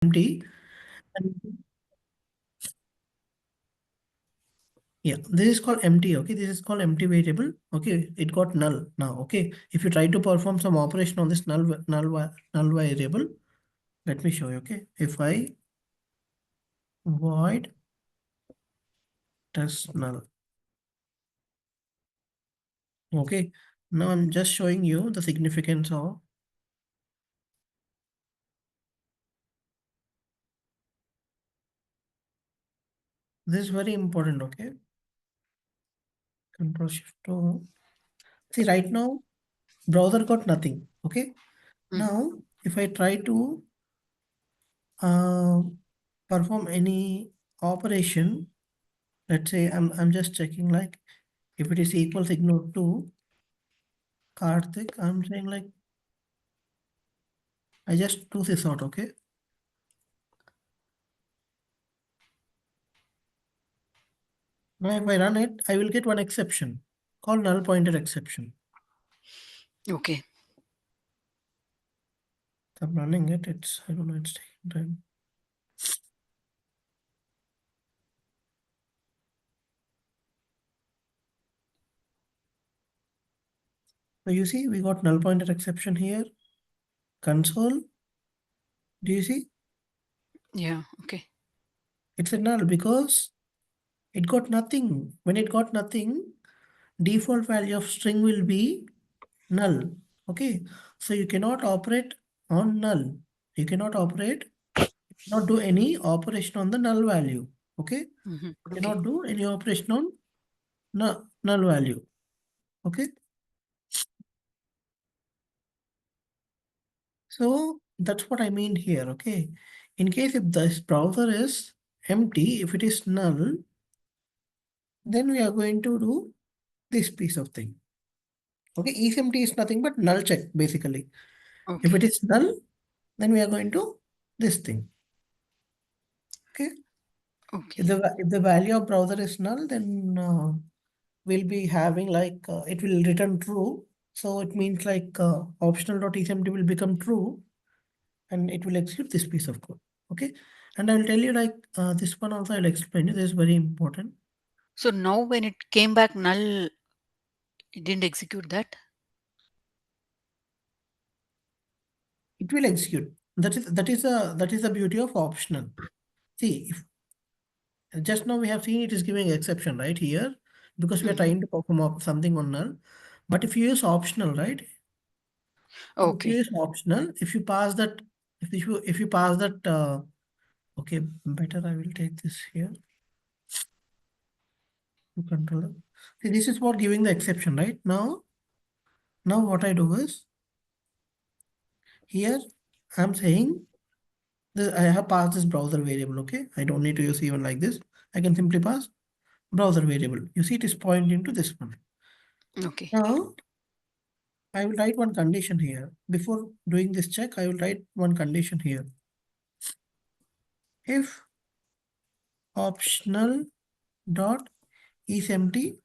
empty. And yeah, this is called empty. Okay, this is called empty variable. Okay, it got null now. Okay, if you try to perform some operation on this null variable, let me show you. Okay, if I void test null. Okay, now I'm just showing you the significance of this is very important. Okay, Control Shift O. See, right now browser got nothing. Okay, now if I try to uh, perform any operation, let's say I'm just checking like if it is equal signal to Karthik, I'm saying like I just do this out. Okay, now if I run it, I will get one exception called null pointer exception. Okay. I'm running it. It's I don't know. It's taking time. So you see, we got null pointer exception here. Console. Do you see? Yeah. Okay. It's a null because it got nothing. When it got nothing, default value of string will be null. Okay. So you cannot operate on null. You cannot operate, not do any operation on the null value. Okay. You Okay. cannot do any operation on null value. Okay. So that's what I mean here. Okay. In case if this browser is empty, if it is null, then we are going to do this piece of thing. Okay, isempty is nothing but null check basically. If Okay. it is null, then we are going to this thing. Okay, Okay. if the value of browser is null, then we'll be having like it will return true. So it means like optional.isempty will become true, and it will execute this piece of code. Okay, and I'll tell you like this one also I'll explain you. This is very important. So now when it came back null, it didn't execute that. It will execute. That is the beauty of optional. See, if just now we have seen it is giving exception right here because we are Mm-hmm. trying to perform something on null. But if you use optional, right? If you Okay. use optional, if you pass that, if you pass that, okay, better I will take this here to controller. See, this is what giving the exception, right? Now what I do is here I'm saying this, I have passed this browser variable. Okay, I don't need to use even like this. I can simply pass browser variable. You see, it is pointing to this one. Okay. Now I will write one condition here. Before doing this check, I will write one condition here. If optional dot is empty,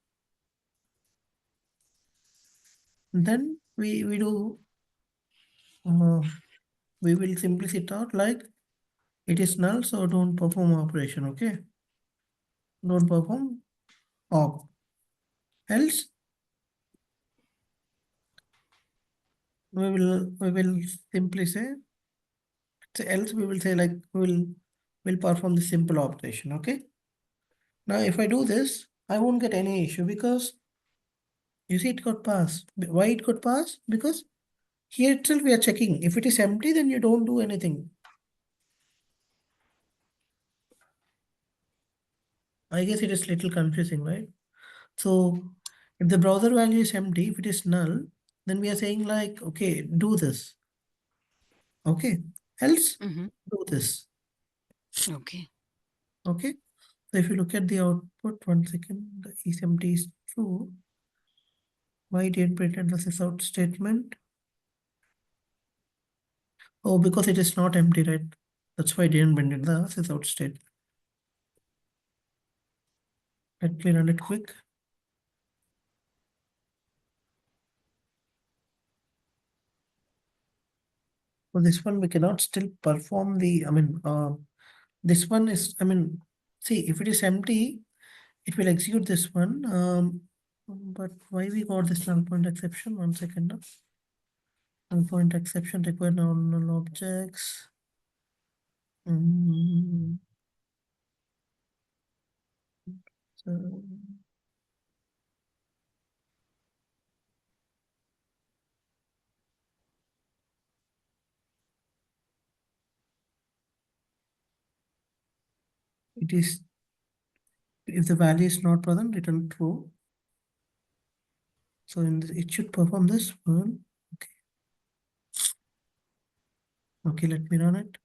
then we do uh, we will simply sit out like it is null, so don't perform operation. Okay, don't perform op. Else we will simply say else we will say like will perform the simple operation. Okay. Now if I do this, I won't get any issue because you see it got passed. Why it got passed? Because here itself we are checking. If it is empty, then you don't do anything. I guess it is little confusing, right? So if the browser value is empty, if it is null, then we are saying like, okay, do this. Okay. Else Mm-hmm. do this. Okay. Okay. So if you look at the output, 1 second, the is empty is true. Why didn't print the sysout statement? Oh, because it is not empty, right? That's why I didn't print the sysout state. Let me run it quick. For this one, we cannot still perform the, this one is, see, if it is empty, it will execute this one. But why we got this null point exception? One second. Null point exception require null objects. Mm, so it is, if the value is not present, return true. So in this, it should perform this one. Okay. Okay, let me run it.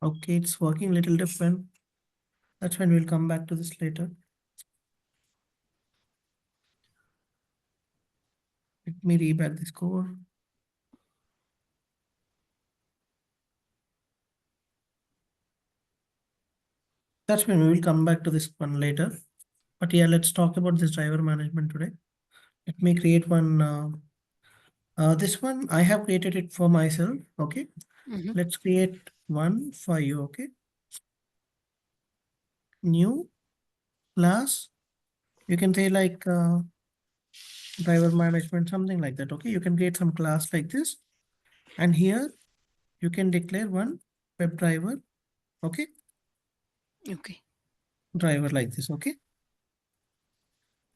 Okay, it's working a little different. That's when we'll come back to this later. Let me rebag this code. That's when we will come back to this one later. But yeah, let's talk about this driver management today. Let me create one. This one, I have created it for myself. Okay. Mm-hmm. Let's create one for you. Okay. New class. You can say like driver management, something like that. Okay. You can create some class like this. And here you can declare one web driver. Okay. Okay. Driver like this. Okay.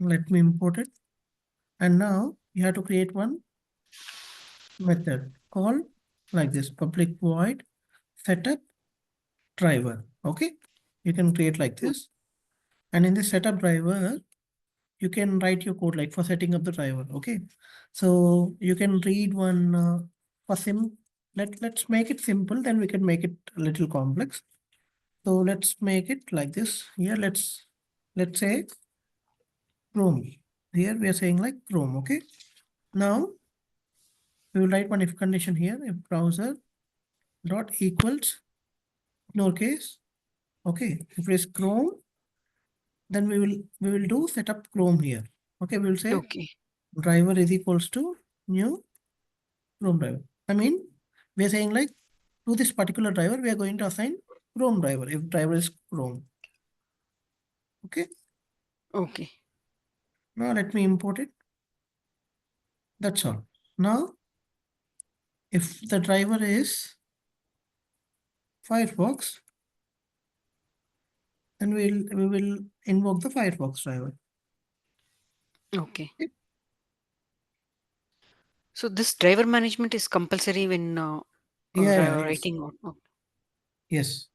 Let me import it. And now you have to create one method called like this, public void setup driver. Okay. You can create like this. And in the setup driver, you can write your code like for setting up the driver. Okay. So you can read one for let's make it simple, then we can make it a little complex. So let's make it like this. Here, let's say Chrome. Here we are saying like Chrome. Okay. Now we will write one if condition here, if browser dot equals ignore case. Okay. If it is Chrome, then we will do setup Chrome here. Okay. We will say Okay. driver is equals to new Chrome driver. We are saying like to this particular driver, we are going to assign Chrome driver if driver is Chrome. Okay. Okay. Now let me import it. That's all. Now, if the driver is Firefox, then we will invoke the Firefox driver. Okay. Okay? So this driver management is compulsory when Yes, writing. yes.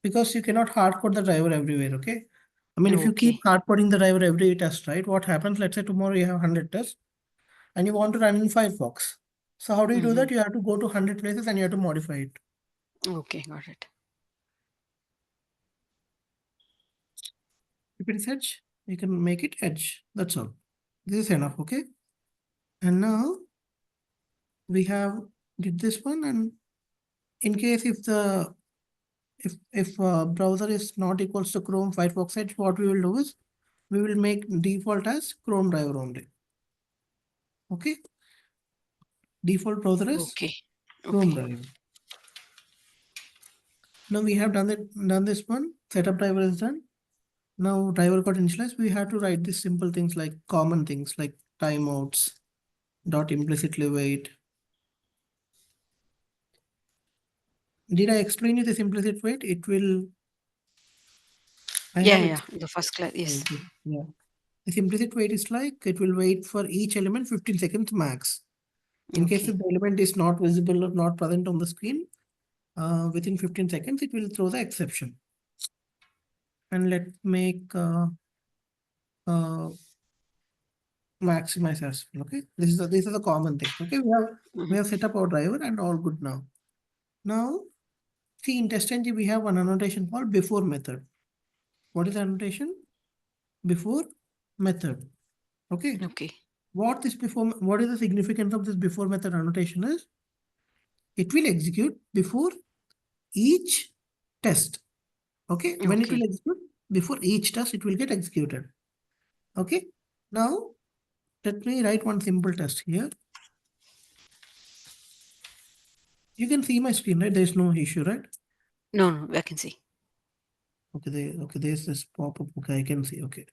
Because you cannot hard code the driver everywhere. Okay. If you Okay. keep hard coding the driver every test, right? What happens? Let's say tomorrow you have 100 tests and you want to run in Firefox. So how do you do Mm-hmm. that? You have to go to 100 places and you have to modify it. Okay. Got it. If it is edge, you can make it edge. That's all. This is enough, okay? And now we have did this one, and in case if the if browser is not equals to Chrome Firefox Edge, what we will do is we will make default as Chrome driver only. Okay, default browser is Okay. Chrome Okay. driver. Now we have done this one. Setup driver is done. Now driver got initialized. We have to write these simple things like common things like timeouts dot implicitly wait. Did I explain you this implicit wait? It will. I Yeah. have Yeah. The first class. Yes. explained it. Yeah. This implicit wait is like it will wait for each element 15 seconds max. In case Okay. if the element is not visible or not present on the screen, within 15 seconds, it will throw the exception. And let's make uh, maximize as well. Okay, these are the common things. Okay, we Mm-hmm. have set up our driver and all good now. Now, see in testng we have one annotation called before method. What is the annotation? Before method. Okay. Okay. What is the significance of this before method annotation is it will execute before each test. Okay. When it will Okay. execute before each test it will get executed. Okay. Now let me write one simple test here. You can see my screen, right? There's no issue, right? No, no, I can see. Okay, there's this pop-up. Okay, I can see. Okay.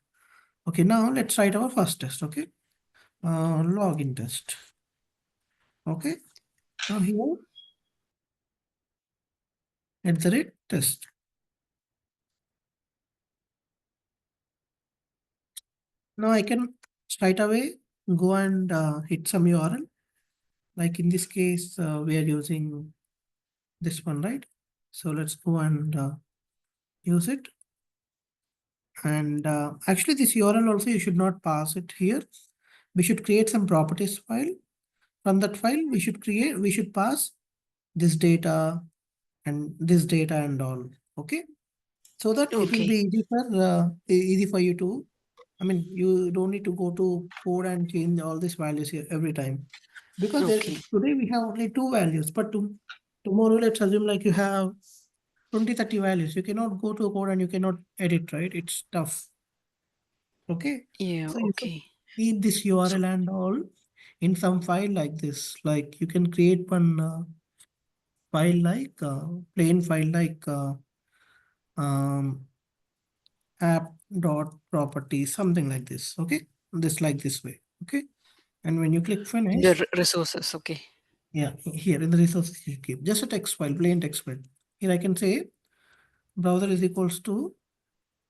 Okay, now let's write our first test. Okay. Login test. Okay. Now here, at the rate test. Now I can straight away go and hit some URL. Like in this case, we are using this one, right? So let's go and use it. And actually this URL also you should not pass it here. We should create some properties file. From that file, we should pass this data and this data and all. Okay. So that it will Okay. be easy for you to, I mean, you don't need to go to code and change all these values here every time. Because Okay. today we have only two values, but tomorrow let's assume like you have 20, 30 values. You cannot go to a code and you cannot edit, right? It's tough. Okay. Yeah, So you should okay. keep this So URL and all in some file like this. Like you can create one file like plain file like um, app dot properties, something like this. Okay. This like this way. Okay. And when you click in the finish, resources, okay. yeah, here in the resources you keep just a text file, plain text file. Here I can say browser is equals to,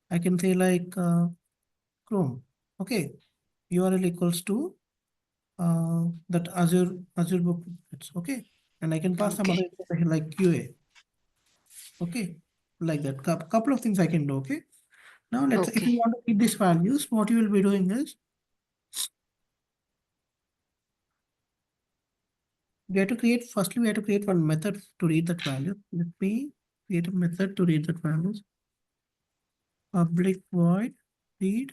I can say like Chrome. Okay. URL equals to that Azure book. It's okay. And I can pass some other Okay. information like QA. Okay. Like that. Couple of things I can do. Okay. Now let's if Okay. you want to keep these values, what you will be doing is we have to create firstly we have to create one method to read that value. Let me create a method to read that values. Public void read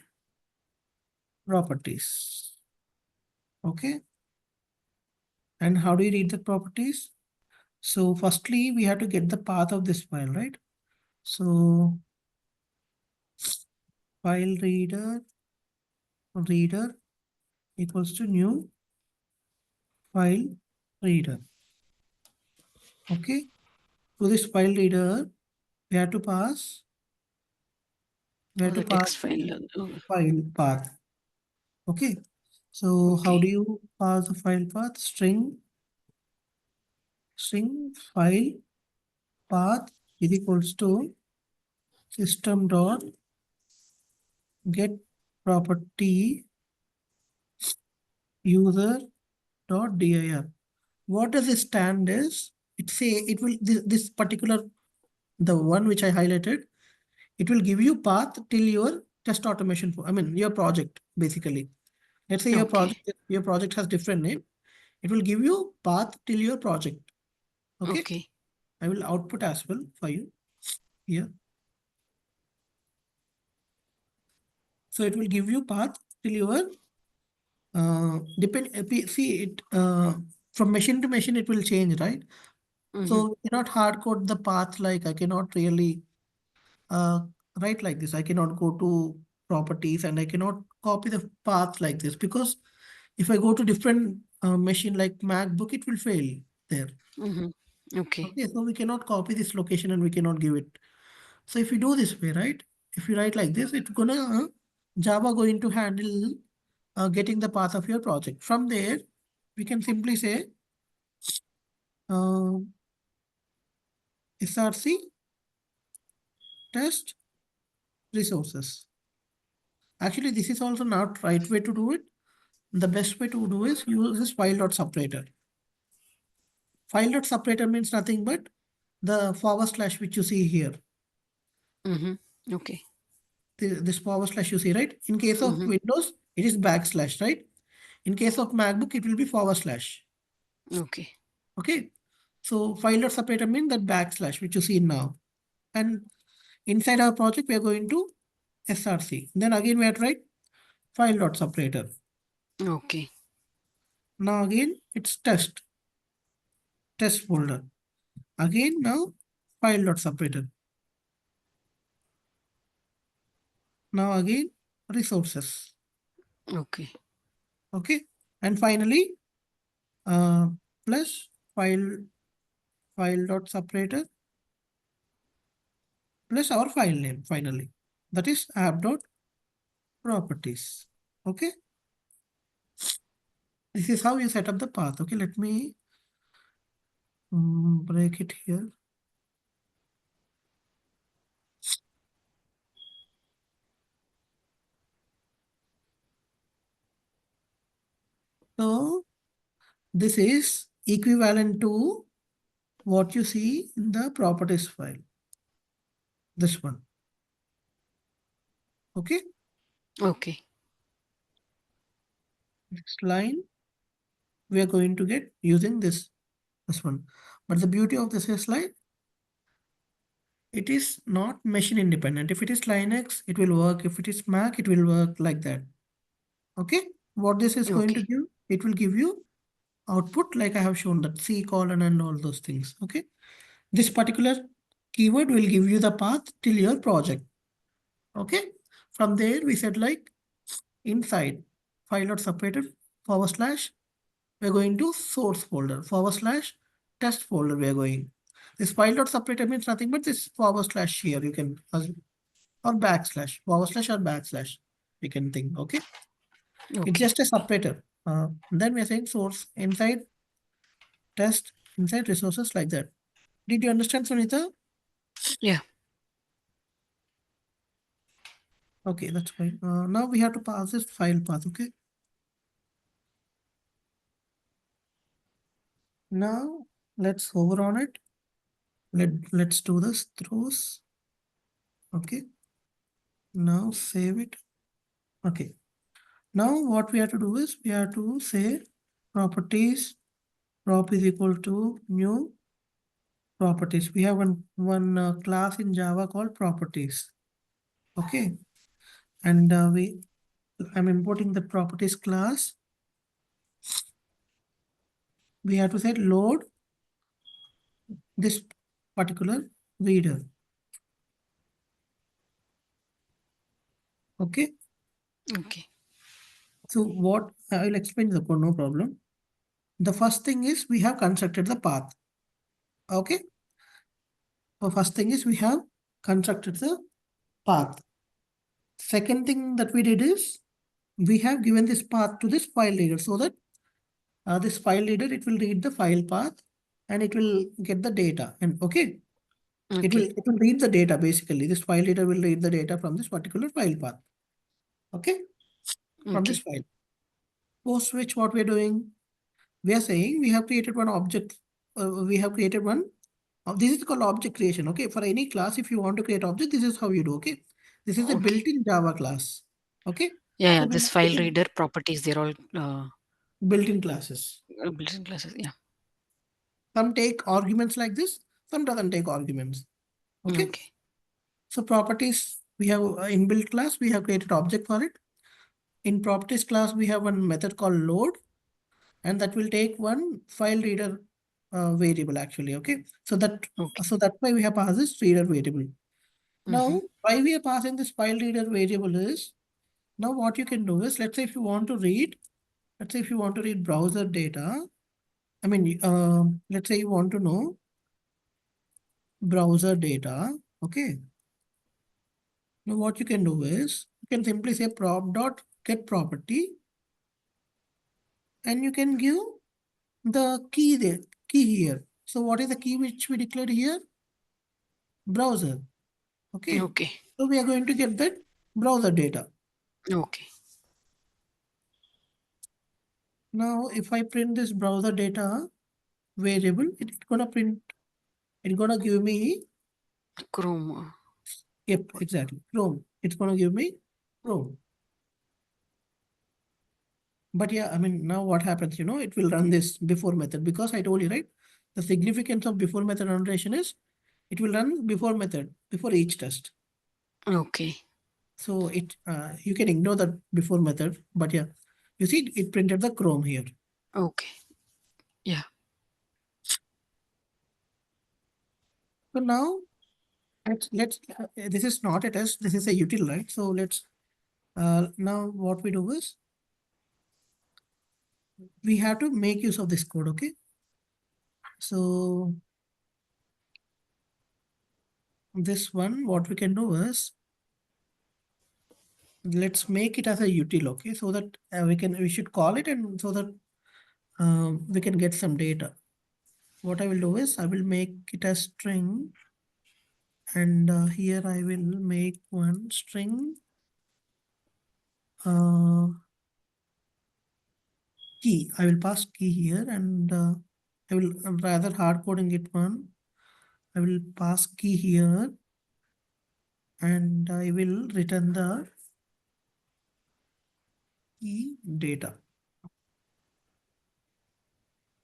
properties. Okay. And how do you read the properties? So firstly, we have to get the path of this file, right? So file reader equals to new file reader. Okay. To this file reader, we have to pass we have Oh, to the pass text the file. file path. Okay. So how do Okay. you pass the file path? String file path is equals to system dot get property user dot dir. What does it stand is? It say it will this particular the one which I highlighted. It will give you path till your test automation. I mean your project basically. Let's say Okay. your project has different name. It will give you path till your project. Okay. Okay. I will output as well for you here. So it will give you path till your see it from machine to machine it will change, right? Mm-hmm. So you cannot hard code the path like I cannot really uh, write like this. I cannot go to properties and I cannot copy the path like this because if I go to different machine like MacBook, it will fail there. Mm-hmm. Okay. Okay, so we cannot copy this location and we cannot give it. So if you do this way, right? If you write like this, it's gonna Java going to handle getting the path of your project. From there, we can simply say uh, src test resources. Actually, this is also not right way to do it. The best way to do is use this file dot separator. File dot separator means nothing but the forward slash which you see here. Mm-hmm. Okay. This forward slash you see, right? In case of Mm-hmm. Windows, it is backslash, right? In case of MacBook, it will be forward slash. Okay. Okay. So file dot separator means that backslash which you see now. And inside our project, we are going to src. Then again, we have to write file dot separator. Okay. Now again, it's test folder. Again, now file dot separator. Now again, resources. Okay. Okay. And finally, uh, plus file dot separator plus our file name finally. That is app dot properties. Okay. This is how you set up the path. Okay. Let me break it here. So this is equivalent to what you see in the properties file. This one. Okay. Okay. Next line we are going to get using this one. But the beauty of this is like it is not machine independent. If it is Linux, it will work. If it is Mac, it will work like that. Okay. What this is going to Okay. give, it will give you output like I have shown that C colon and all those things. Okay. This particular keyword will give you the path till your project. Okay. From there, we said like inside file not separated forward slash, we're going to source folder forward slash test folder. We are going. This file dot separated means nothing but this forward slash here. You can or backslash forward slash or backslash. We can think. Okay. It's Okay. just a separator. Then we're saying source inside test inside resources like that. Did you understand, Sunita? Yeah. Okay, that's fine. Now we have to pass this file path. Okay. Now let's hover on it. Let's do this throws. Okay. Now save it. Okay. Now what we have to do is we have to say properties prop is equal to new properties. We have one class in Java called properties. Okay. And I'm importing the properties class. We have to say load this particular reader. Okay. Okay. So what I'll explain the code, no problem. The first thing is we have constructed the path. Okay. The first thing is we have constructed the path. Second thing that we did is we have given this path to this file reader so that this file reader, it will read the file path and it will get the data. And okay, Okay. it will read the data basically. This file reader will read the data from this particular file path. Okay, from this Okay. file. Post which what we are doing, we are saying we have created one object. We have created one. This is called object creation. Okay, for any class, if you want to create object, this is how you do. Okay, this is a Okay. built-in Java class. Okay, Yeah, so yeah. we This have file created reader properties, they're all built-in classes. built-in classes. Yeah. Some take arguments like this, some doesn't take arguments. Okay. Okay. So properties, we have inbuilt class, we have created object for it. In properties class, we have one method called load, and that will take one file reader variable actually. Okay. Okay. So that's why we have passed this reader variable. Mm-hmm. Now, why we are passing this file reader variable is, now what you can do is, let's say if you want to read, let's say if you want to read browser data, I mean, let's say you want to know browser data. Okay. Now what you can do is you can simply say prop dot get property and you can give the key there, key here. So what is the key which we declared here? Browser. Okay. Okay. So we are going to get that browser data. Okay. Now if I print this browser data variable, it's gonna print, it's gonna give me, Chrome. yep, exactly, Chrome. It's gonna give me Chrome. But yeah, I mean, now what happens, it will run this before method because I told you, right? The significance of before method notation is it will run before method, before each test. Okay. So you can ignore the before method, but yeah, you see it printed the Chrome here. Okay. Yeah. So now This is not a test, this is a util, right? So let's now what we do is we have to make use of this code, okay? So this one, what we can do is let's make it as a util, okay? So that we should call it, and so that we can get some data. What I will do is I will make it as string, and here I will make one string uh, key. I will pass key here, and I will rather hard coding it one. I will pass key here, and I will return the key data.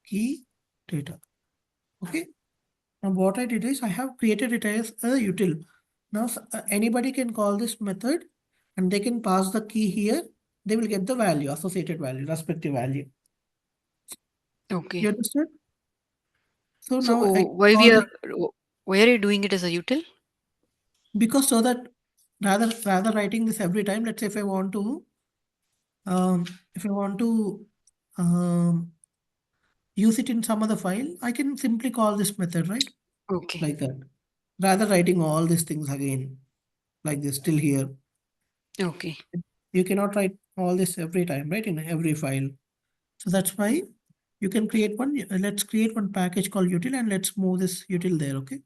Key data. Okay. Now what I did is I have created it as a util. Now anybody can call this method, and they can pass the key here. They will get the value, associated value, respective value. You Okay. understand? So So now I why we call are it why are you doing it as a util? because so that rather writing this every time. Let's say um, if I want to um, use it in some other file, I can simply call this method, right? Okay. Like that. Rather writing all these things again, like this still here. Okay. You cannot write all this every time, right? In every file. So that's why you can create one. Let's create one package called util, and let's move this util there, okay?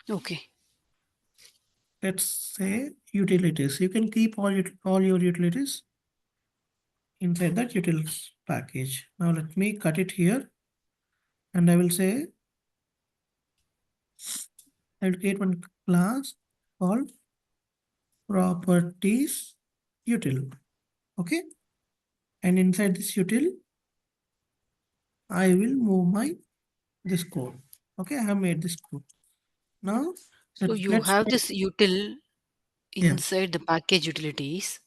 Okay. Let's say utilities. You can keep all your utilities inside that utils package. Now let me cut it here, and I will say I will create one class called properties util. Okay. And inside this util, I will move my this code. Okay, I have made this code. Now So you let's have try. this util Yeah, inside the package utilities.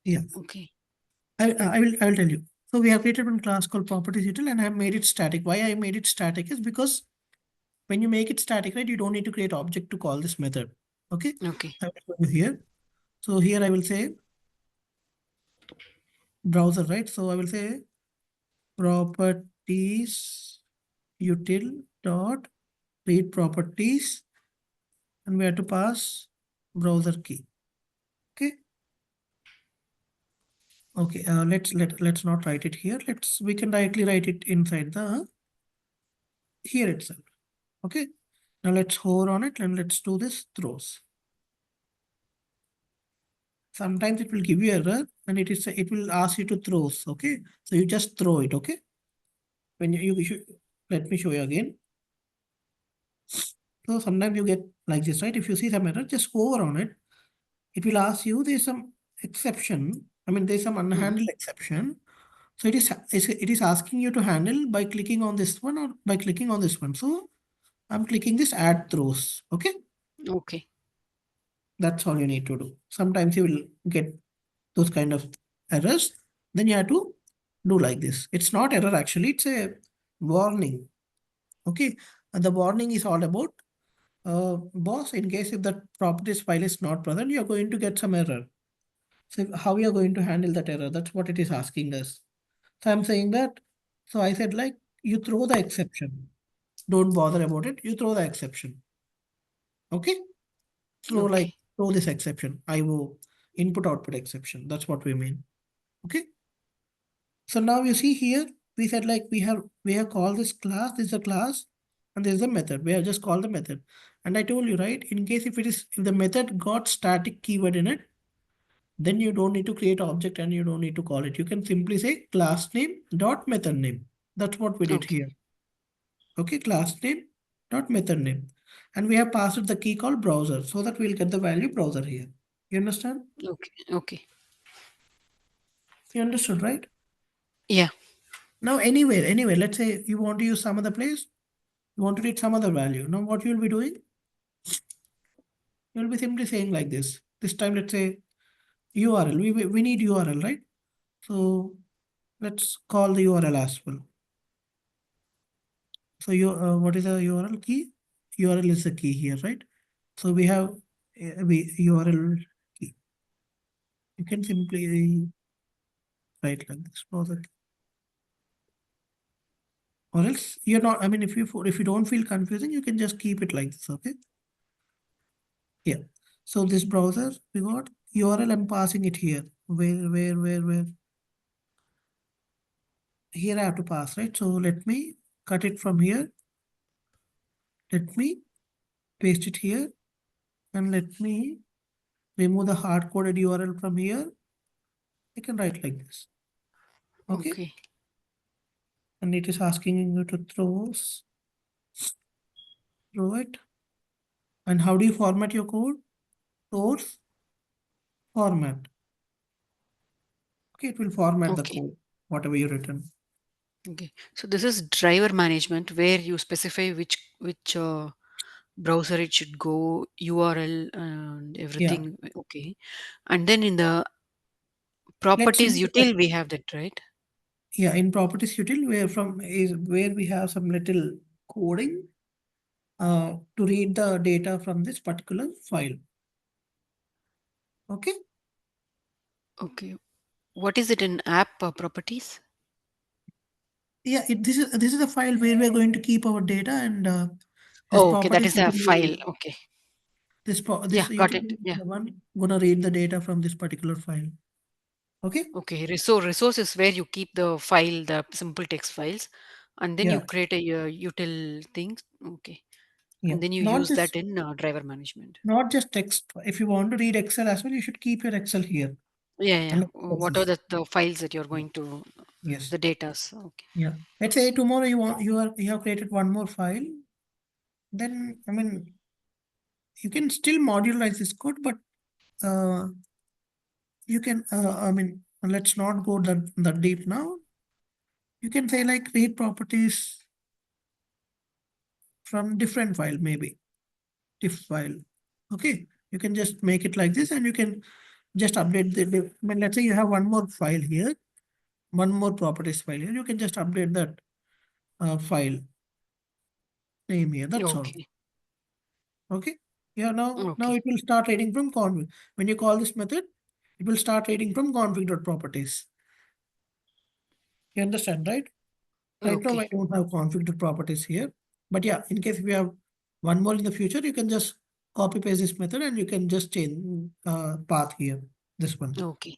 yeah. Okay. I will tell you. So we have created one class called properties util, and I have made it static. Why I made it static is because when you make it static, right, you don't need to create object to call this method. Okay. Okay. I will show you here. So here I will say browser, right? So I will say properties util dot read properties, and we have to pass browser key. Okay. Okay. Let's not write it here. We can directly write it inside the here itself. Okay. Now let's hover on it and let's do this throws. Sometimes it will give you error, and it will ask you to throws. Okay. So you just throw it. Okay. When you should let me show you again. So sometimes you get like this, right? If you see some error, just hover on it. It will ask you there's some exception. I mean, there's some Mhm. unhandled exception. So it is asking you to handle by clicking on this one or by clicking on this one. So I'm clicking this add throws. Okay. Okay. That's all you need to do. Sometimes you will get those kind of errors. Then you have to do like this. It's not error actually, it's a warning. Okay. And the warning is all about boss, in case if the properties file is not present, you're going to get some error. So how we are going to handle that error? That's what it is asking us. So I'm saying that. So I said like you throw the exception. Don't bother about it. You throw the exception. Okay. Throw like Okay. throw this exception. IO input output exception. That's what we mean. Okay. So now you see here we said like we have called this class. This is a class, and this is a method. We have just called the method. And I told you right. In case if the method got static keyword in it, then you don't need to create object and you don't need to call it. You can simply say class name dot method name. That's what we did Okay. here. Okay, class name dot method name. And we have passed the key called browser so that we'll get the value browser here. You understand? Okay. Okay. You understood, right? Yeah. Now anywhere, let's say you want to use some other place, you want to read some other value. Now what you'll be doing, you'll be simply saying like this. This time let's say URL. We need URL, right? So let's call the URL as well. So what is the URL key? URL is the key here, right? So we have we URL key. You can simply write like this browser key. Or else you're not, I mean, if you don't feel confusing, you can just keep it like this, okay? Yeah. So this browser, we got URL, I'm passing it here. Where? Here I have to pass, right? So let me cut it from here. Let me paste it here and let me remove the hard coded URL from here. I can write like this. Okay. Okay. And it is asking you to throw it. And how do you format your code? Source format. Okay, it will format the Okay. code, whatever you written. Okay. So this is driver management where you specify which browser it should go, URL and Yeah. everything. Okay. And then in the Let's properties simplify. util we have that, right? Yeah, in properties util, where we have some little coding to read the data from this particular file. Okay. Okay. What is it in app properties? Yeah, this is a file where we are going to keep our data, and this Oh, okay. That properties is a util will file. Okay. this Yeah, got util it. will be Yeah. the one gonna read the data from this particular file. Okay. Okay. Resource is where you keep the file, the simple text files, and then you Yeah. create a util things. Okay. Yeah. And then you Not use just that in driver management. not just text. If you want to read Excel as well, you should keep your Excel here. Yeah, yeah. And What are the files that you're going to, yes. the datas? Okay. Yeah. Let's say tomorrow you have created one more file. Then I mean you can still modularize this code, but uh, you can I mean let's not go that deep now. You can say like read properties from different file, maybe diff file. Okay. You can just make it like this, and you can just update I mean, let's say you have one more file here, one more properties file here. You can just update that file name here. That's all. Okay. Okay. Yeah. Now Okay. it will start reading from config. When you call this method, it will start reading from config.properties. You understand, right? Right now, Okay. I don't have configured properties here. But yeah, in case we have one more in the future, you can just copy paste this method and you can just change path here, this one. Okay.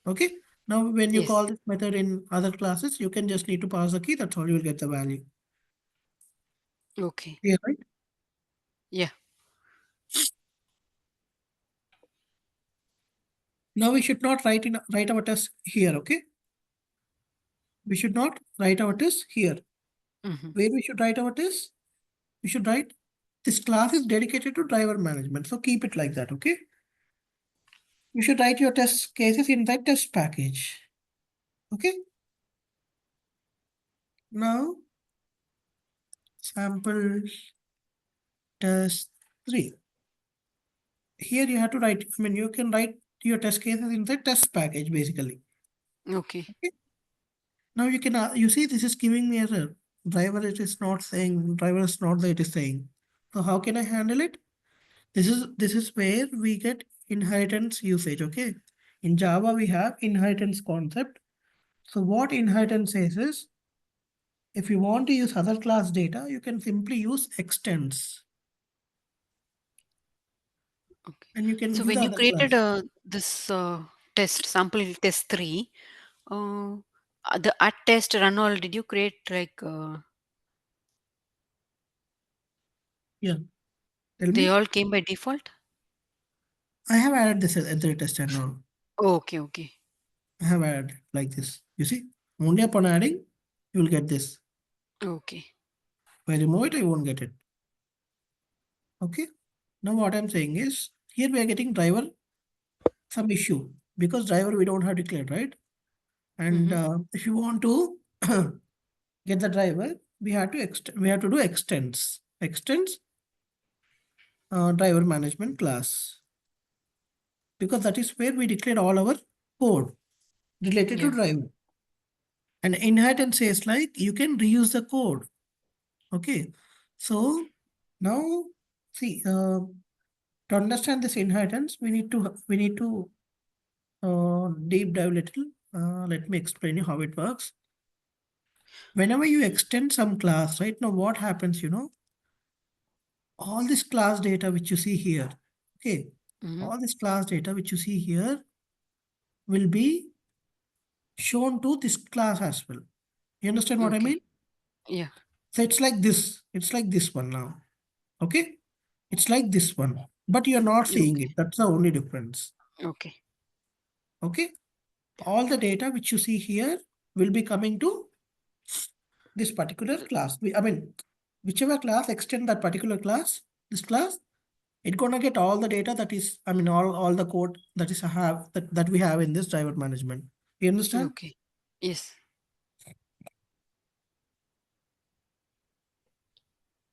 Okay. Now, when you Yes. call this method in other classes, you can just need to pass the key. That's all you will get the value. Okay. Yeah, right? Yeah. Now we should not write our test here. Okay. We should not write our test here. Hmm. Where we should write our test? We should write this class is dedicated to driver management. So keep it like that. Okay. You should write your test cases in that test package. Okay. Now sample test 3. Here you have to write, I mean, you can write your test cases in the test package basically. Okay. Okay. Now you can, you see this is giving me error. Driver it is not saying, driver is not that it is saying. So how can I handle it? This is where we get inheritance usage. Okay. In Java, we have inheritance concept. So what inheritance says is, if you want to use other class data, you can simply use extends Okay. and you can So give when the you other created class. this test sample test three, uh, the at test run all, did you create like Yeah, tell they me. all came by default? I have added this at the test and all. Okay. Okay. I have added like this. You see, only upon adding, you will get this. Okay. If I remove it, I won't get it. Okay. Now what I'm saying is, here we are getting driver some issue because driver we don't have declared, right? And Mm-hmm. if you want to get the driver, we have to do extends driver management class, because that is where we declared all our code related to Yeah. driver. And inheritance says like you can reuse the code. Okay. So now see, To understand this inheritance, we need to deep dive little. Let me explain you how it works. Whenever you extend some class, right now, what happens? All this class data which you see here, okay, Mm-hmm. all this class data which you see here will be shown to this class as well. You understand what I Okay. mean? Yeah. So it's like this. It's like this one now. Okay, it's like this one, but you're not seeing Okay. it. That's the only difference. Okay. Okay, all the data which you see here will be coming to this particular class. I mean, whichever class extend that particular class, this class, it's gonna get all the data that is, I mean, all the code that is have that we have in this driver management. You understand? Okay. Yes.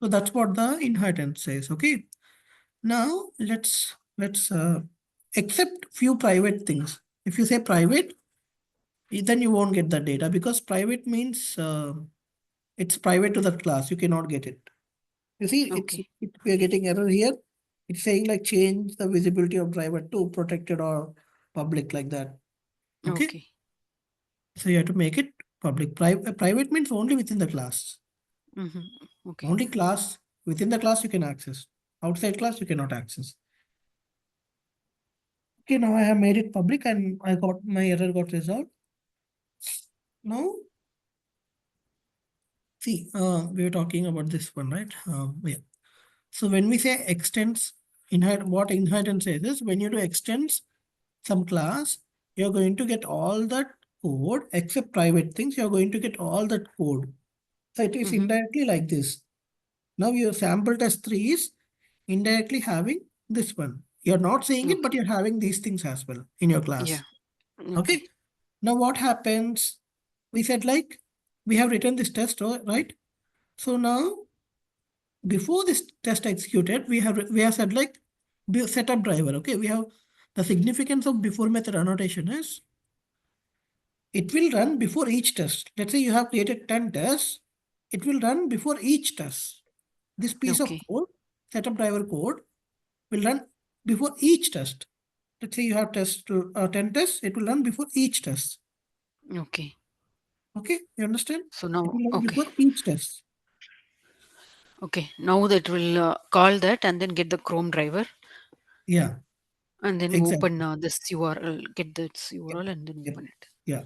So that's what the inheritance says. Okay. Now let's accept few private things. If you say private, then you won't get the data because private means it's private to that class. You cannot get it. You see, Okay. we are getting error here. It's saying like change the visibility of driver to protected or public like that. Okay. Okay. So you have to make it public. Private means only within the class. Mm-hmm. Okay. Only class within the class you can access. Outside class you cannot access. Okay, now I have made it public and I got my error got resolved. Now, see, we were talking about this one, right? Yeah. So when we say extends, what inheritance says is when you do extends some class, you're going to get all that code except private things. You're going to get all that code. So it is Mm-hmm. indirectly like this. Now your sample test 3 is indirectly having this one. You're not seeing it, but Okay. you're having these things as well in your Yeah. class. Okay. Okay. Now what happens? We said like we have written this test, right? So now before this test executed, we have said like setup driver. Okay, we have the significance of before method annotation is it will run before each test. Let's say you have created 10 tests, it will run before each test. This piece of Okay. code, setup driver code, will run before each test. Let's say you have 10 tests, it will run before each test. Okay. Okay, you understand? So It now, will run okay. before each test. Okay. Now that will call that and then get the Chrome driver Yeah, and then open exactly. this URL, get this Yep, URL and then yep, open it. yeah.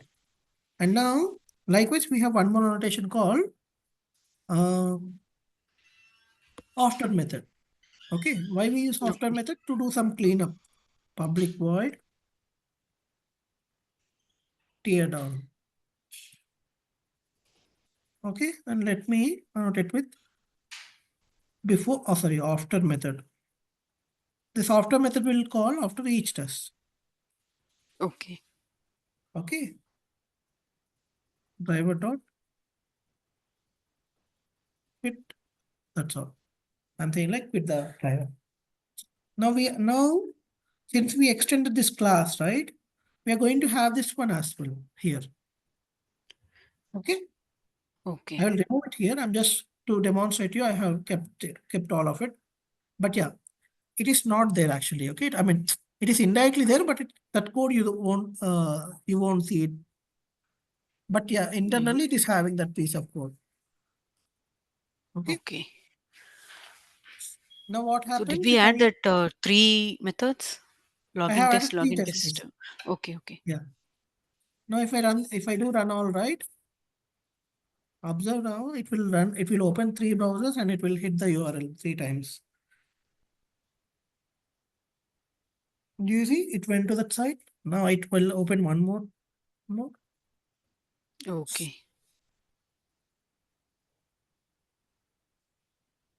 And now, likewise, we have one more annotation called um, after method. Okay, why we use after Okay. method? To do some cleanup. Public void tear down. Okay, and let me annotate with before, oh sorry, after method. This after method will call after each test. Okay. Okay, driver dot quit. That's all. I'm saying like quit the driver. Now since we extended this class, right? We are going to have this one as well here. Okay, I Okay. will remove it here. I'm just to demonstrate you. I have kept all of it. But yeah, it is not there actually. Okay, I mean it is indirectly there, but that code you won't see it. But yeah, Ye- internally it is having that piece of code. Okay. Okay. Now what So did happens we if add I that three methods? I Login have test, added three login test test. cases. Okay. Okay. Yeah. Now if I do run all right, observe now it will open three browsers and it will hit the URL three times. Do you see? It went to that site. Now it will open one more node. Okay.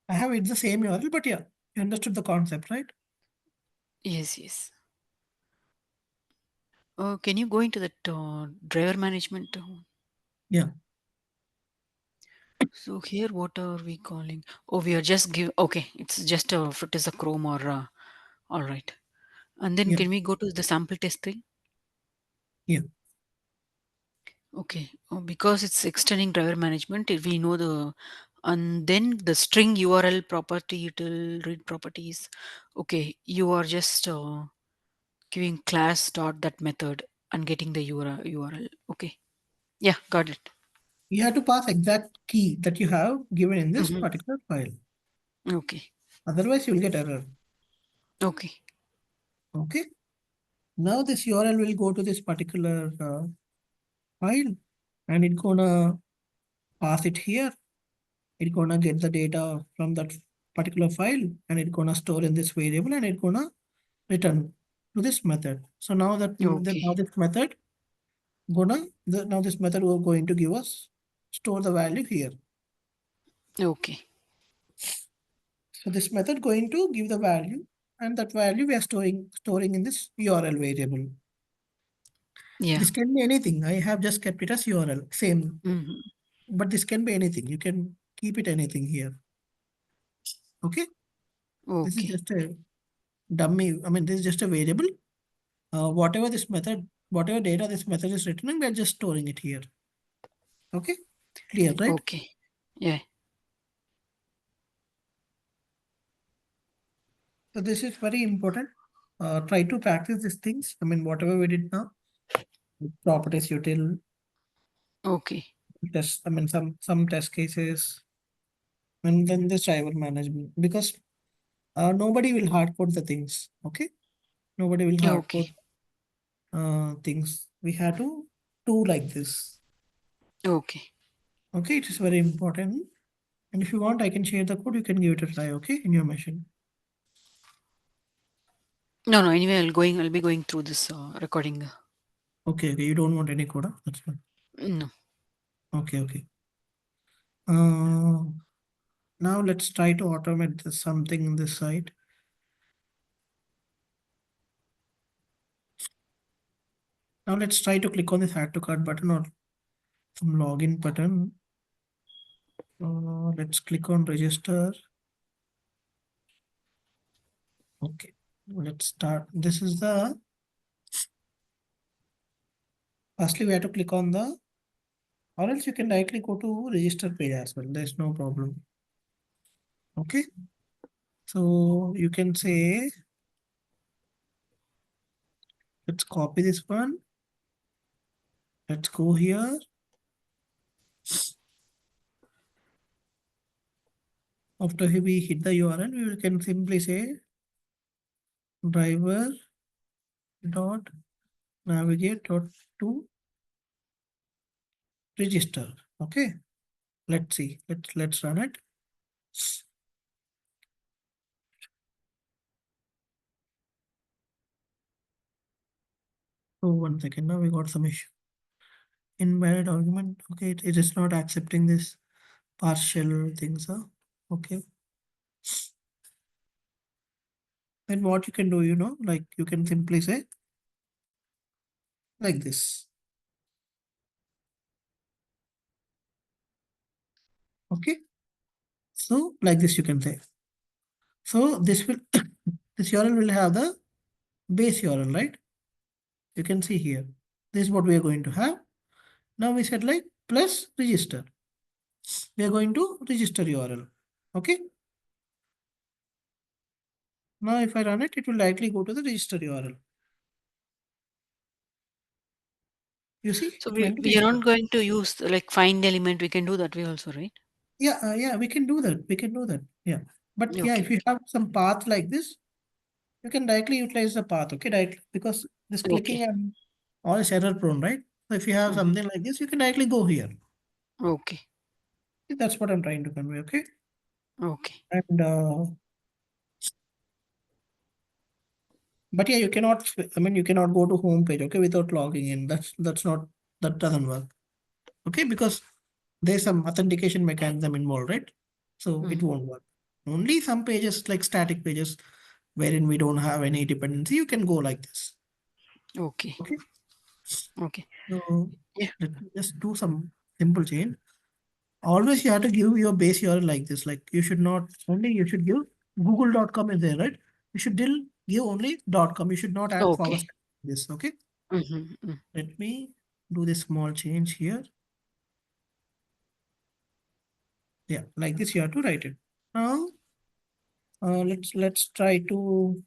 I have it's the same URL, but yeah, you understood the concept, right? Yes. Yes. Can you go into that driver management? Yeah, So here, what are we calling? Oh, we are just give. Okay, it's just if it is a Chrome or all right. And then yeah, can we go to the sample testing? yeah, Okay, because it's extending driver management, we know the and then the string URL property, it will read properties. Okay, you are just giving class dot that method and getting the URL. Okay, yeah, got it. You have to pass exact key that you have given in this Hmm. particular file. Okay, Otherwise, you will get error. okay, Okay. Now this URL will go to this particular file and it's gonna pass it here. It's gonna get the data from that particular file and it's gonna store in this variable and it's gonna return to this method. So now okay, now this method now this method will going to give us store the value here. okay. So this method going to give the value and that value we are storing in this URL variable. Yeah. This can be anything. I have just kept it as URL, same, Hmm. but this can be anything. You can keep it anything here. Okay. This is Okay, just a dummy. I mean, this is just a variable. Whatever data this method is returning, we are just storing it here. Okay. Clear, right? okay. Yeah. So this is very important. Try to practice these things. I mean, whatever we did now, properties util Okay, test. I mean, some test cases, and then this driver management because nobody will hard code the things. Okay, nobody will hard code okay, things. We have to do like this. okay. Okay, it is very important. And if you want, I can share the code. You can give it a try. Okay, in your machine. No, no. Anyway, I'll be going through this recording. Okay, okay. You don't want any code. Huh? That's fine. No. Okay, okay. Uh, Now let's try to automate something in this side. Now let's try to click on this add to cart button or some login button. Let's click on register. Okay, let's start. This is the firstly we have to click on the or else you can directly go to register page as well. There's no problem. Okay, so you can say let's copy this one. Let's go here. After we hit the URL, we can simply say driver dot navigate dot to register. Okay, let's see. Let's run it. Oh, 1 second. Now we got some issue. Invalid argument. Okay, it is not accepting this partial things. Huh? Okay. Then what you can do, like you can simply say like this. Okay. So like this you can say. So this will this URL will have the base URL, right? You can see here. This is what we are going to have. Now we said like plus register. We are going to register URL. Okay. Now if I run it, it will directly go to the register URL. You see, So it we, went to we are register. not going to use like find element. We can do that way also, right? Yeah, yeah, we can do that. We can do that. Yeah. But yeah, Okay, if you okay, have some path like this, you can directly utilize the path, okay, directly because this okay. clicking and all is error prone, right? So if you have Hmm. something like this, you can directly go here. Okay, That's what I'm trying to convey, okay? okay, And but yeah, you cannot. I mean, you cannot go to home page, okay, without logging in. That's not that doesn't work, okay, because there's some authentication mechanism involved, right? So it hmm, won't work. Only some pages like static pages wherein we don't have any dependency, you can go like this. okay, Okay. okay. So Yeah. let me just do some simple change. Always you have to give your base URL like this. Like you should not only you should give google.com is there, right? You should still give only .com. You should not add forward Okay. slash this. Okay. Mm-hmm. Let me do this small change here. Yeah, like this you have to write it. Now let's try to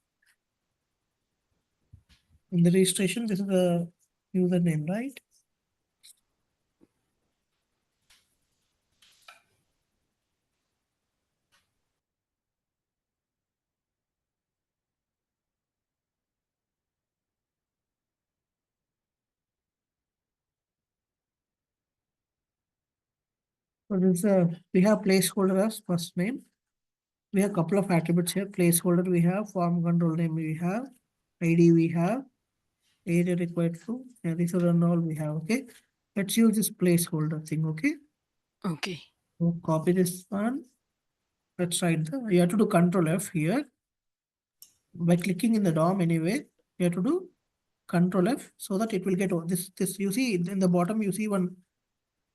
in the registration. This is the username, right? So this we have placeholder as first name. We have a couple of attributes here. Placeholder we have, form control name we have, ID we have, area required to, yeah, these are all we have. Okay, let's use this placeholder thing. Okay, Okay. so copy this one. Let's write the. You have to do Control F here by clicking in the DOM anyway. You have to do Control F so that it will get this. You see in the bottom. You see one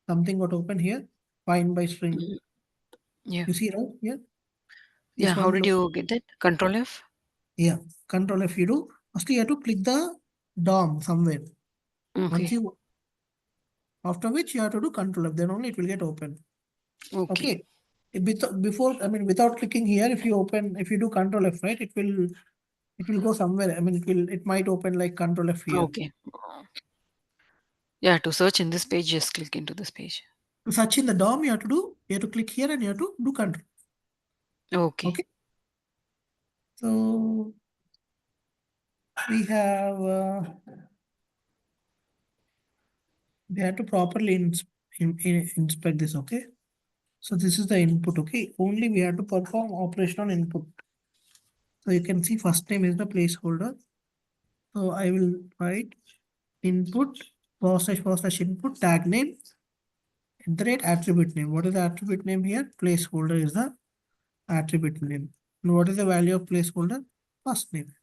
something got open here. Find by string. Mm, yeah. You see right here. Yeah. This How one. did you get that? Control F? Yeah. Control F you do. Firstly, you have to click the DOM somewhere. Once Okay. you after which you have to do Control F. Then only it will get open. Okay. Okay. Before, I mean, without clicking here, if you do Control F, right, it will go somewhere. I mean, it might open like Control F here. Okay. Yeah. To search in this page, just click into this page. To search in the DOM, you have to click here and you have to do Control. Okay. Okay. So we have we have to properly inspect this. Okay. So this is the input. Okay. Only we have to perform operation on input. So you can see first name is the placeholder. So I will write input / input tag name at the rate attribute name. What is the attribute name here? Placeholder is the attribute name. And what is the value of placeholder? First name.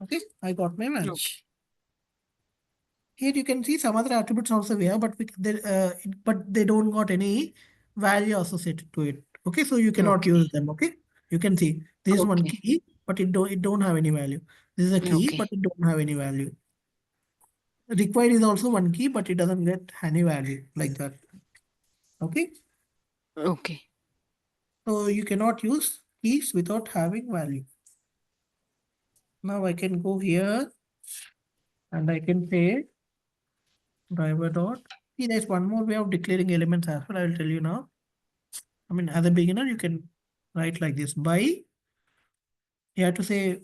Okay, I got my Okay. match. Here you can see some other attributes also we have, but they don't got any value associated to it. Okay, so you cannot Okay. use them. Okay, you can see this is one Okay. key, but it don't have any value. This is a key, Okay. but it don't have any value. Required is also one key, but it doesn't get any value like that. Okay, Okay. so you cannot use keys without having value. Now I can go here and I can say driver dot. See, there's one more way of declaring elements as well. I will tell you now. I mean, as a beginner, you can write like this. By you have to say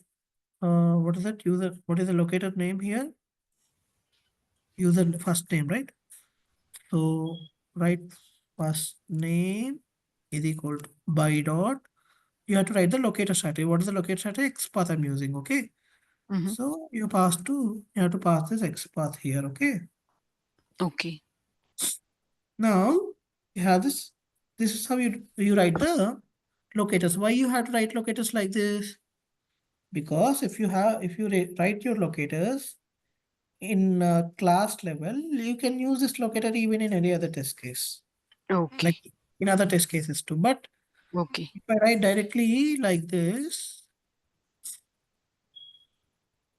what is that user? What is the locator name here? User first name, right? So write first name is equal to by dot. You have to write the locator strategy. What is the locator strategy? X path I'm using. Okay. Mm-hmm. So you have to pass this X path here. Okay. Okay. Now you have this. This is how you write the locators. Why you have to write locators like this? Because if you write your locators in class level, you can use this locator even in any other test case, like Okay. in other test cases too. But Okay. if I write directly like this,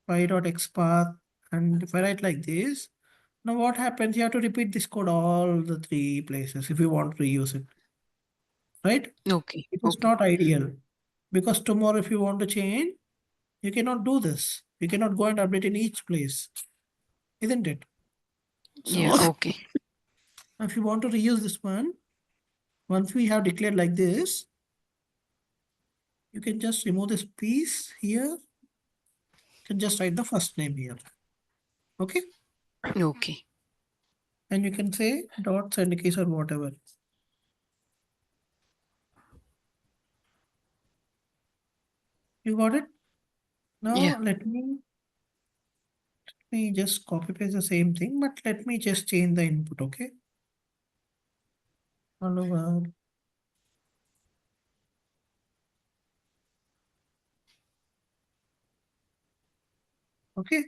y dot xpath, and if I write like this, now what happens? You have to repeat this code all the three places if you want to reuse it, right? Okay. It is Okay. not ideal because tomorrow if you want to change, you cannot do this. You cannot go and update in each place, isn't it? Yeah. So Okay. if you want to reuse this one, once we have declared like this, you can just remove this piece here. You can just write the first name here. Okay. Okay. And you can say dot send case or whatever. You got it? Yeah. Now let me just copy paste the same thing, but let me just change the input. Okay. All over. Okay.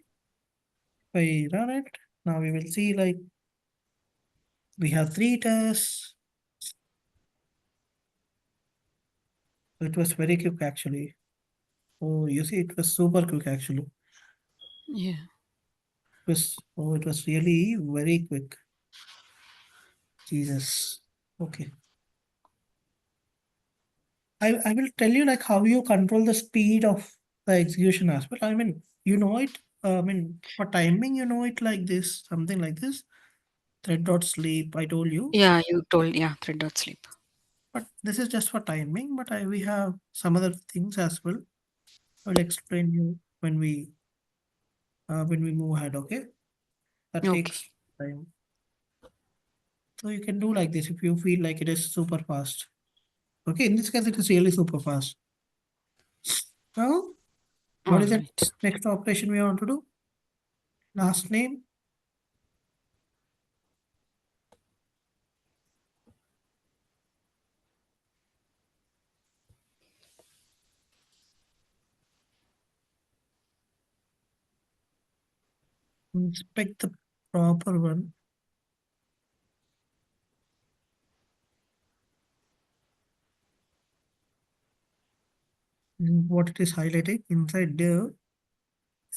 If I run it, now we will see like we have three tests. It was very quick actually. Oh, you see, it was super quick actually. Yeah. It was really very quick. Jesus. Okay. I will tell you like how you control the speed of the execution as well. I mean, you know it. I mean, for timing, you know it like this, something like this. Thread dot sleep. I told you, Yeah, you told, yeah, thread dot sleep. but this is just for timing. But we have some other things as well. I will explain you when we move ahead. Okay, that Okay. takes time. So you can do like this if you feel like it is super fast. Okay, in this case, it is really super fast. Now, what All is the right. next operation we want to do? Last name. Inspect the proper one. What it is highlighting inside there.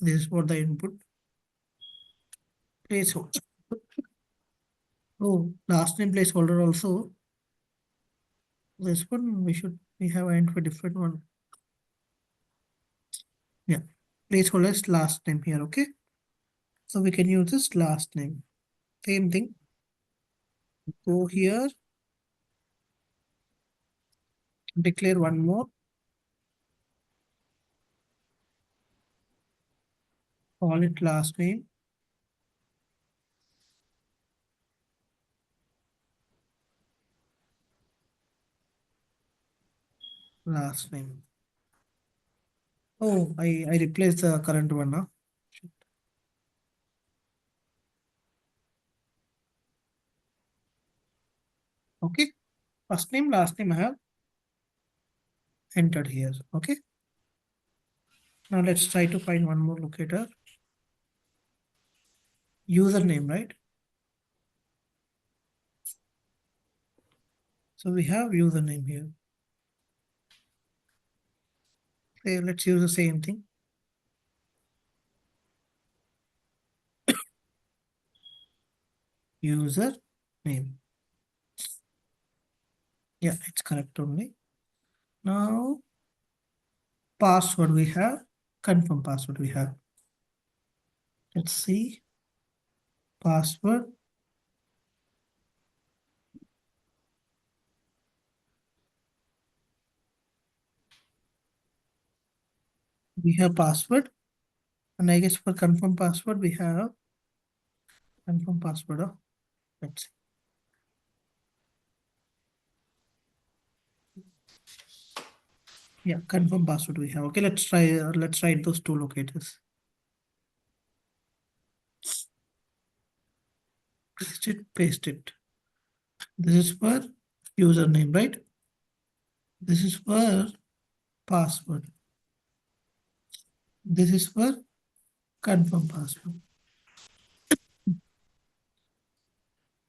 This is for the input. Placeholder. Oh, last name placeholder also. This one we have and for different one. Yeah. Placeholder is last name here. Okay. So we can use this last name. Same thing. Go here. Declare one more. Call it last name. Last name. Oh, I replaced the current one now. Okay. First name, last name I have entered here. Okay. Now let's try to find one more locator. Username, right? So we have username here. Okay, let's use the same thing. User name. Yeah, it's correct only. Now password we have. Confirm password we have. Let's see. Password. We have password. And I guess for confirm password we have confirm password. Let's see. Yeah, confirm password we have. Okay, let's try those two locators. Paste it, paste it. This is for username, right? This is for password. This is for confirm password.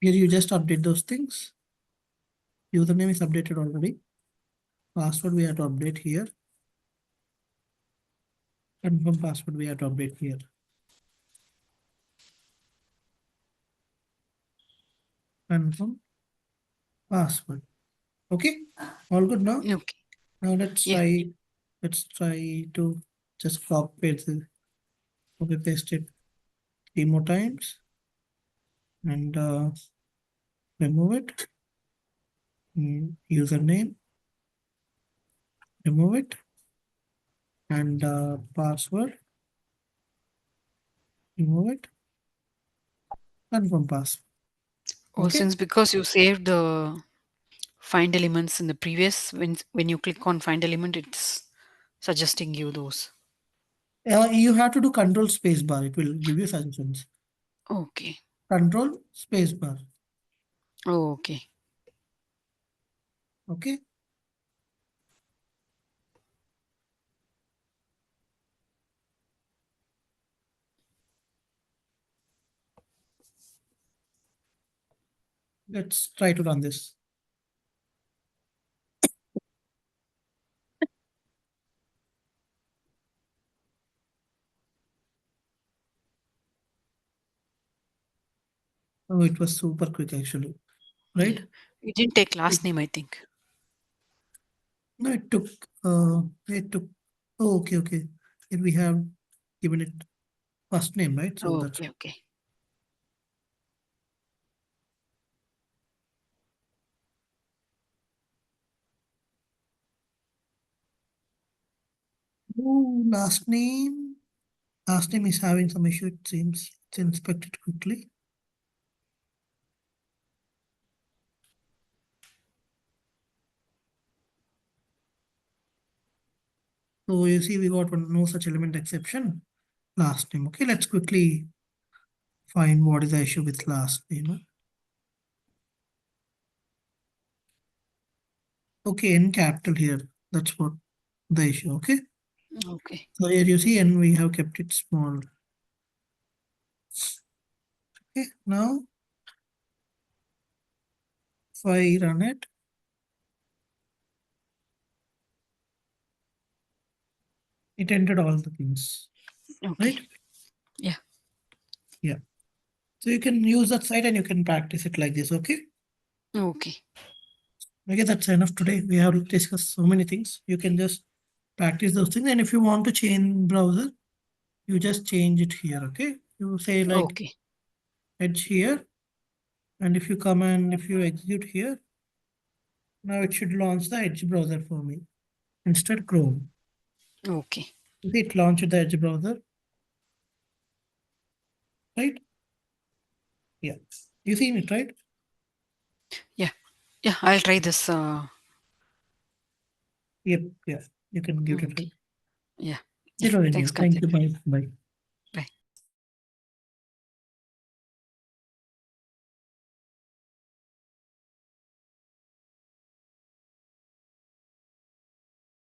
Here you just update those things. Username is updated already. Password we have to update here. Confirm password we have to update here. Confirm password. Okay, all good now. Okay. Now Yeah. let's try to just copy paste it 3 more times and remove it. Username, remove it, and password, remove it, confirm password. Oh, Okay. since because you saved the find elements in the previous, when you click on find element, it's suggesting you those. You have to do control space bar. It will give you suggestions. Okay. Control space bar. Oh, okay. Okay. Let's try to run this. Oh, it was super quick actually, right? Yeah. You didn't take It, last name, I think. No, it took, oh, okay, okay. Here we have given it first name, right? So that's, Okay, okay. oh, last name. Last name is having some issue, it seems. Let's inspect it quickly. So you see, we got one no such element exception. Last name. Okay, let's quickly find what is the issue with last name. Okay, in capital here. That's what the issue. Okay. Okay. So here you see, and we have kept it small. Okay. Now, if I run it, it entered all the things. Okay. Right? Yeah. Yeah. So you can use that site and you can practice it like this. Okay. Okay. Okay, that's enough today. We have discussed so many things. You can just practice those things. And if you want to change browser, you just change it here. Okay. You say like Okay. edge here. And if you come and if you execute here, now it should launch the Edge browser for me instead Chrome. Okay. It launched the Edge browser, right? Yeah. You seen it, right? Yeah. Yeah. I'll try this. Yep. Yeah. You can give it a try. Okay. Yeah. Yeah. Zero in Thanks, here. Thank Karthik. you. Bye. Bye.